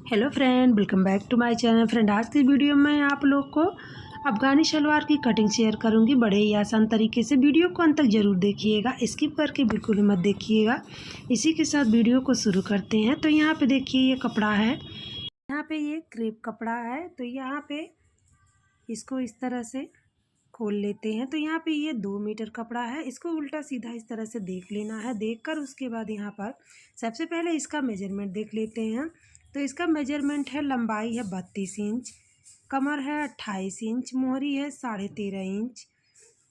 Hello friend, welcome back to my channel. Friend, आज की video में आप लोग को अफ़गानी शलवार की कटिंग शेयर करूंगी बड़े ही आसान तरीके से। वीडियो को अंत तक ज़रूर देखिएगा, स्किप करके बिल्कुल भी मत देखिएगा। इसी के साथ वीडियो को शुरू करते हैं। तो यहाँ पे देखिए, ये कपड़ा है, यहाँ पे ये क्रेप कपड़ा है। तो यहाँ पे इसको इस तरह से खोल लेते हैं। तो यहाँ पे ये 2 मीटर कपड़ा है, इसको उल्टा सीधा इस तरह से देख लेना है। देखकर उसके बाद यहाँ पर सबसे पहले इसका मेजरमेंट देख लेते हैं। तो इसका मेजरमेंट है, लंबाई है 32 इंच, कमर है 28 इंच, मोहरी है 13.5 इंच।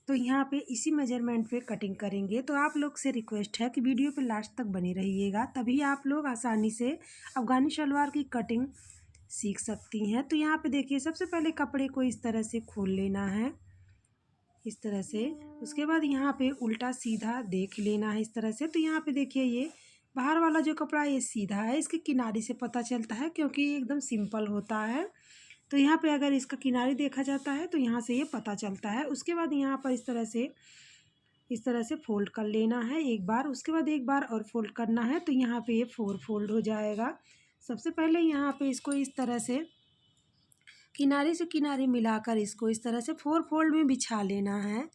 तो यहाँ पे इसी मेजरमेंट पे कटिंग करेंगे। तो आप लोग से रिक्वेस्ट है कि वीडियो पे लास्ट तक बने रहिएगा, तभी आप लोग आसानी से अफ़गानी शलवार की कटिंग सीख सकती हैं। तो यहाँ पे देखिए, सबसे पहले कपड़े को इस तरह से खोल लेना है, इस तरह से। उसके बाद यहाँ पे उल्टा सीधा देख लेना है इस तरह से। तो यहाँ पे देखिए, ये बाहर वाला जो कपड़ा है ये सीधा है, इसके किनारे से पता चलता है क्योंकि ये एकदम सिंपल होता है। तो यहाँ पे अगर इसका किनारे देखा जाता है तो यहाँ से ये पता चलता है। उसके बाद यहाँ पर इस तरह से फोल्ड कर लेना है एक बार, उसके बाद एक बार और फोल्ड करना है। तो यहाँ पे ये 4 फोल्ड हो जाएगा। सबसे पहले यहाँ पे इसको इस तरह से किनारे से किनारे मिलाकर इसको इस तरह से 4 फोल्ड में बिछा लेना है,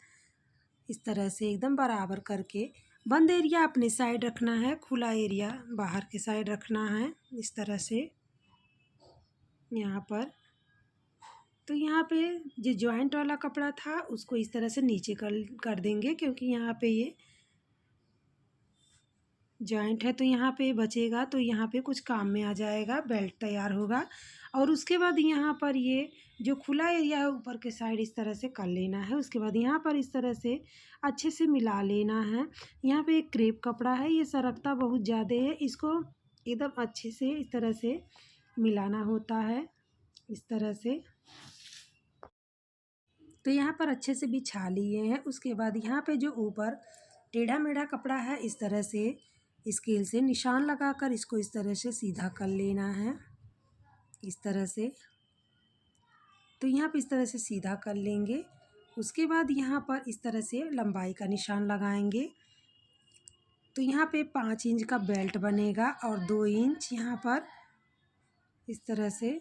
इस तरह से एकदम बराबर करके। बंद एरिया अपने साइड रखना है, खुला एरिया बाहर के साइड रखना है, इस तरह से यहाँ पर। तो यहाँ पे जो जॉइंट वाला कपड़ा था उसको इस तरह से नीचे कर देंगे, क्योंकि यहाँ पे ये जॉइंट है तो यहाँ पे बचेगा, तो यहाँ पे कुछ काम में आ जाएगा, बेल्ट तैयार होगा। और उसके बाद यहाँ पर ये जो खुला एरिया है ऊपर के साइड इस तरह से कर लेना है। उसके बाद यहाँ पर इस तरह से अच्छे से मिला लेना है। यहाँ पे एक क्रेप कपड़ा है, ये सरकता बहुत ज़्यादा है, इसको एकदम अच्छे से इस तरह से मिलाना होता है, इस तरह से। तो यहाँ पर अच्छे से बिछा लिए हैं। उसके बाद यहाँ पे जो ऊपर टेढ़ा मेढ़ा कपड़ा है, इस तरह से स्केल से निशान लगाकर इसको इस तरह से सीधा कर लेना है, इस तरह से। तो यहाँ पे इस तरह से सीधा कर लेंगे। उसके बाद यहाँ पर इस तरह से लंबाई का निशान लगाएंगे। तो यहाँ पे 5 इंच का बेल्ट बनेगा और 2 इंच यहाँ पर इस तरह से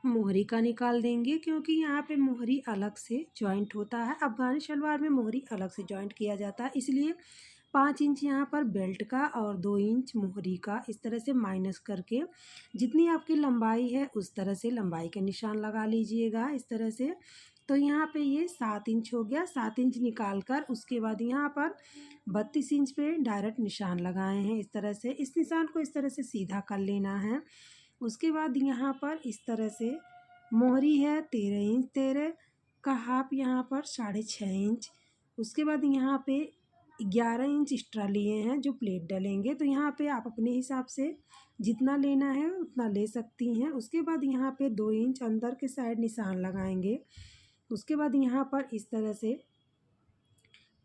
मोहरी का निकाल देंगे, क्योंकि यहाँ पे मोहरी अलग से जॉइंट होता है। अफ़गानी शलवार में मोहरी अलग से जॉइंट किया जाता है, इसलिए 5 इंच यहाँ पर बेल्ट का और 2 इंच मोहरी का इस तरह से माइनस करके जितनी आपकी लंबाई है उस तरह से लंबाई के निशान लगा लीजिएगा, इस तरह से। तो यहाँ पे ये 7 इंच हो गया। 7 इंच निकाल कर उसके बाद यहाँ पर 32 इंच पे डायरेक्ट निशान लगाए हैं, इस तरह से। इस निशान को इस तरह से सीधा कर लेना है। उसके बाद यहाँ पर इस तरह से मोहरी है 13 इंच, 13 का हाफ यहाँ पर 6.5 इंच। उसके बाद यहाँ पे 11 इंच एक्स्ट्रा लिए हैं जो प्लेट डलेंगे। तो यहाँ पे आप अपने हिसाब से जितना लेना है उतना ले सकती हैं। उसके बाद यहाँ पे 2 इंच अंदर के साइड निशान लगाएंगे। उसके बाद यहाँ पर इस तरह से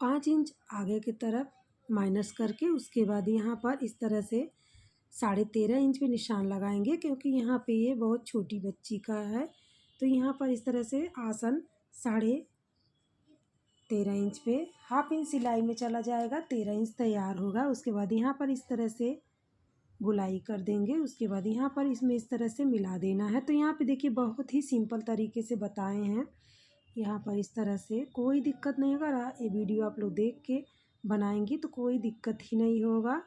5 इंच आगे की तरफ माइनस करके उसके बाद यहाँ पर इस तरह से 13.5 इंच पे निशान लगाएंगे, क्योंकि यहाँ पे ये बहुत छोटी बच्ची का है। तो यहाँ पर इस तरह से आसन 13.5 इंच पे हाफ इंच सिलाई में चला जाएगा, 13 इंच तैयार होगा। उसके बाद यहाँ पर इस तरह से गुलाई कर देंगे। उसके बाद यहाँ पर इसमें इस तरह से मिला देना है। तो यहाँ पे देखिए, बहुत ही सिंपल तरीके से बताए हैं। यहाँ पर इस तरह से कोई दिक्कत नहीं होगा। ये वीडियो आप लोग देख के बनाएंगी तो कोई दिक्कत ही नहीं होगा।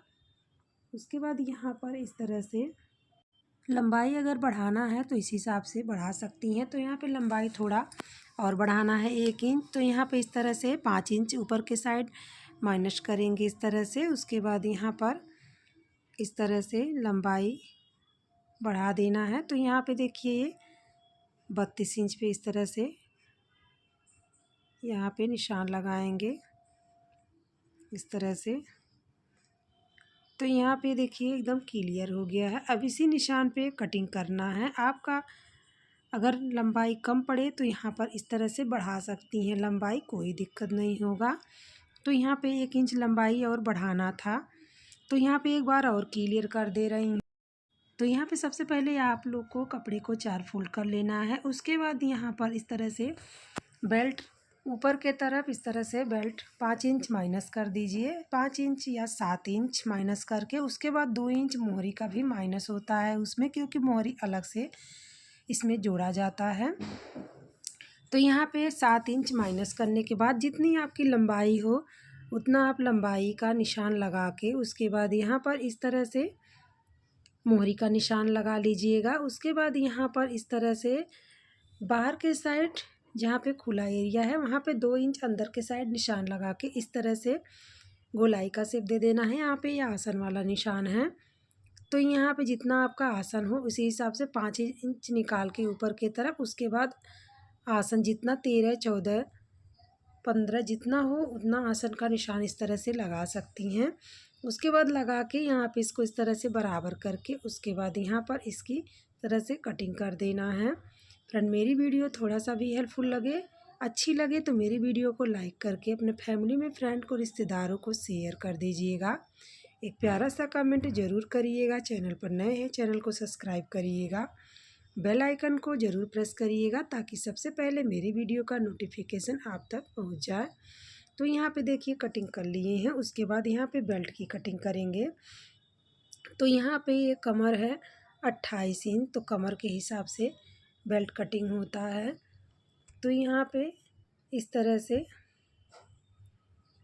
उसके बाद यहाँ पर इस तरह से लंबाई अगर बढ़ाना है तो इस हिसाब से बढ़ा सकती हैं। तो यहाँ पे लंबाई थोड़ा और बढ़ाना है 1 इंच, तो यहाँ पे इस तरह से 5 इंच ऊपर के साइड माइनस करेंगे, इस तरह से। उसके बाद यहाँ पर इस तरह से लंबाई बढ़ा देना है। तो यहाँ पे देखिए, ये 32 इंच पे इस तरह से यहाँ पे निशान लगाएंगे, इस तरह से। तो यहाँ पे देखिए, एकदम क्लियर हो गया है। अब इसी निशान पे कटिंग करना है। आपका अगर लंबाई कम पड़े तो यहाँ पर इस तरह से बढ़ा सकती हैं लंबाई, कोई दिक्कत नहीं होगा। तो यहाँ पे 1 इंच लंबाई और बढ़ाना था, तो यहाँ पे एक बार और क्लियर कर दे रही हूँ। तो यहाँ पे सबसे पहले आप लोग को कपड़े को 4 फोल्ड कर लेना है। उसके बाद यहाँ पर इस तरह से बेल्ट ऊपर के तरफ इस तरह से बेल्ट 5 इंच माइनस कर दीजिए, 5 इंच या 7 इंच माइनस करके उसके बाद 2 इंच मोहरी का भी माइनस होता है उसमें, क्योंकि मोहरी अलग से इसमें जोड़ा जाता है। तो यहाँ पे 7 इंच माइनस करने के बाद जितनी आपकी लंबाई हो उतना आप लंबाई का निशान लगा के उसके बाद यहाँ पर इस तरह से मोहरी का निशान लगा लीजिएगा। उसके बाद यहाँ पर इस तरह से बाहर के साइड जहाँ पे खुला एरिया है वहाँ पे 2 इंच अंदर के साइड निशान लगा के इस तरह से गोलाई का शेप दे देना है। यहाँ पे ये आसन वाला निशान है, तो यहाँ पे जितना आपका आसन हो उसी हिसाब से 5 इंच निकाल के ऊपर की तरफ, उसके बाद आसन जितना 13, 14, 15 जितना हो उतना आसन का निशान इस तरह से लगा सकती हैं। उसके बाद लगा के यहाँ पे इसको इस तरह से बराबर करके उसके बाद यहाँ पर इसकी तरह से कटिंग कर देना है। फ्रेंड, मेरी वीडियो थोड़ा सा भी हेल्पफुल लगे, अच्छी लगे तो मेरी वीडियो को लाइक करके अपने फैमिली में, फ्रेंड को, रिश्तेदारों को शेयर कर दीजिएगा। एक प्यारा सा कमेंट ज़रूर करिएगा। चैनल पर नए हैं चैनल को सब्सक्राइब करिएगा, बेल आइकन को ज़रूर प्रेस करिएगा ताकि सबसे पहले मेरी वीडियो का नोटिफिकेशन आप तक पहुंच जाए। तो यहाँ पे देखिए कटिंग कर लिए हैं। उसके बाद यहाँ पे बेल्ट की कटिंग करेंगे। तो यहाँ पे ये कमर है 28 इंच, तो कमर के हिसाब से बेल्ट कटिंग होता है। तो यहाँ पे इस तरह से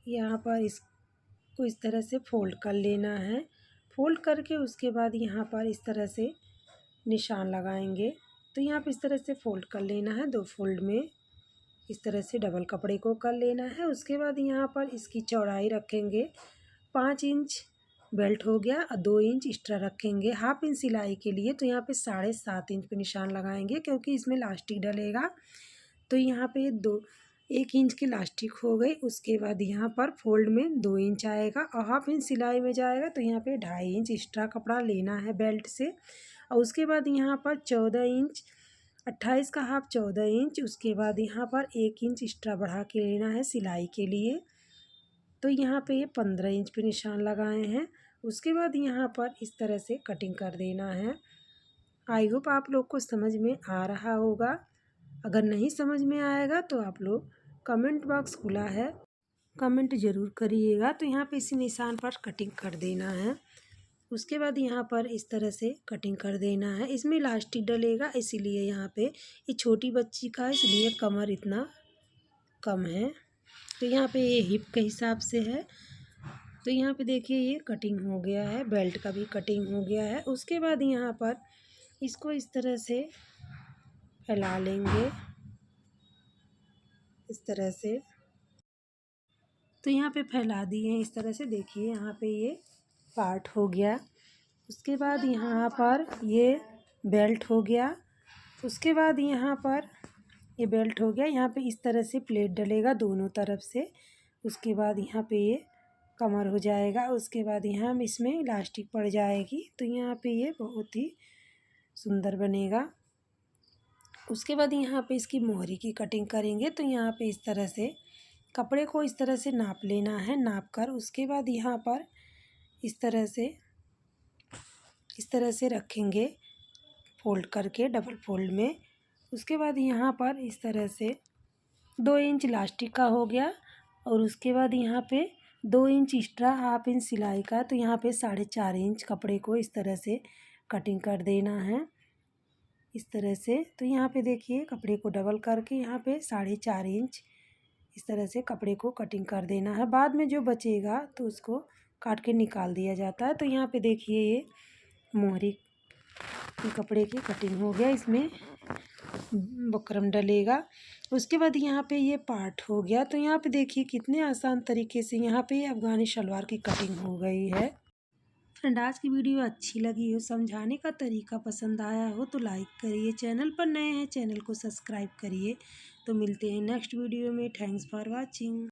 यहाँ पर इसको इस तरह से फोल्ड कर लेना है। फोल्ड करके उसके बाद यहाँ पर इस तरह से निशान लगाएंगे। तो यहाँ पे इस तरह से फोल्ड कर लेना है, 2 फोल्ड में इस तरह से डबल कपड़े को कर लेना है। उसके बाद यहाँ पर इसकी चौड़ाई रखेंगे 5 इंच बेल्ट हो गया और 2 इंच एक्स्ट्रा रखेंगे हाफ इंच सिलाई के लिए। तो यहाँ पे 7.5 इंच पे निशान लगाएंगे क्योंकि इसमें लास्टिक डलेगा। तो यहाँ पे 1 इंच की लास्टिक हो गई। उसके बाद यहाँ पर फोल्ड में 2 इंच आएगा और हाफ इंच सिलाई में जाएगा। तो यहाँ पे 2.5 इंच एक्स्ट्रा कपड़ा लेना है बेल्ट से। और उसके बाद यहाँ पर 14 इंच, 28 का हाफ 14 इंच। उसके बाद यहाँ पर 1 इंच एक्स्ट्रा बढ़ा के लेना है सिलाई के लिए। तो यहाँ पे ये 15 इंच पे निशान लगाए हैं। उसके बाद यहाँ पर इस तरह से कटिंग कर देना है। आई होप आप लोग को समझ में आ रहा होगा। अगर नहीं समझ में आएगा तो आप लोग कमेंट बॉक्स खुला है, कमेंट ज़रूर करिएगा। तो यहाँ पे इसी निशान पर कटिंग कर देना है। उसके बाद यहाँ पर इस तरह से कटिंग कर देना है। इसमें इलास्टिक डलेगा इसीलिए यहाँ पे ये छोटी बच्ची का इसलिए कमर इतना कम है। तो यहाँ पे ये हिप के हिसाब से है। तो यहाँ पे देखिए ये कटिंग हो गया है, बेल्ट का भी कटिंग हो गया है। उसके बाद यहाँ पर इसको इस तरह से फैला लेंगे इस तरह से। तो यहाँ पे फैला दिए इस तरह से। देखिए यहाँ पे ये पार्ट हो गया। उसके बाद यहाँ पर ये बेल्ट हो गया। उसके बाद यहाँ पर ये बेल्ट हो गया। यहाँ पे इस तरह से प्लेट डलेगा दोनों तरफ से। उसके बाद यहाँ पे ये कमर हो जाएगा। उसके बाद यहाँ इसमें इलास्टिक पड़ जाएगी। तो यहाँ पे ये बहुत ही सुंदर बनेगा। उसके बाद यहाँ पे इसकी मोहरी की कटिंग करेंगे। तो यहाँ पे इस तरह से कपड़े को इस तरह से नाप लेना है, नाप कर उसके बाद यहाँ पर इस तरह से रखेंगे फोल्ड करके डबल फोल्ड में। उसके बाद यहाँ पर इस तरह से 2 इंच इलास्टिक का हो गया और उसके बाद यहाँ पे 2 इंच एक्स्ट्रा हाफ इंच सिलाई का। तो यहाँ पे 4.5 इंच कपड़े को इस तरह से कटिंग कर देना है इस तरह से। तो यहाँ पे देखिए कपड़े को डबल करके यहाँ पे 4.5 इंच इस तरह से कपड़े को कटिंग कर देना है। बाद में जो बचेगा तो उसको काट के निकाल दिया जाता है। तो यहाँ पे देखिए ये मोहरी की कपड़े की कटिंग हो गया, इसमें बकरम डलेगा। उसके बाद यहाँ पे ये पार्ट हो गया। तो यहाँ पे देखिए कितने आसान तरीके से यहाँ पे अफ़गानी शलवार की कटिंग हो गई है। फ्रेंड, आज की वीडियो अच्छी लगी हो, समझाने का तरीका पसंद आया हो तो लाइक करिए। चैनल पर नए हैं चैनल को सब्सक्राइब करिए। तो मिलते हैं नेक्स्ट वीडियो में। Thanks for watching.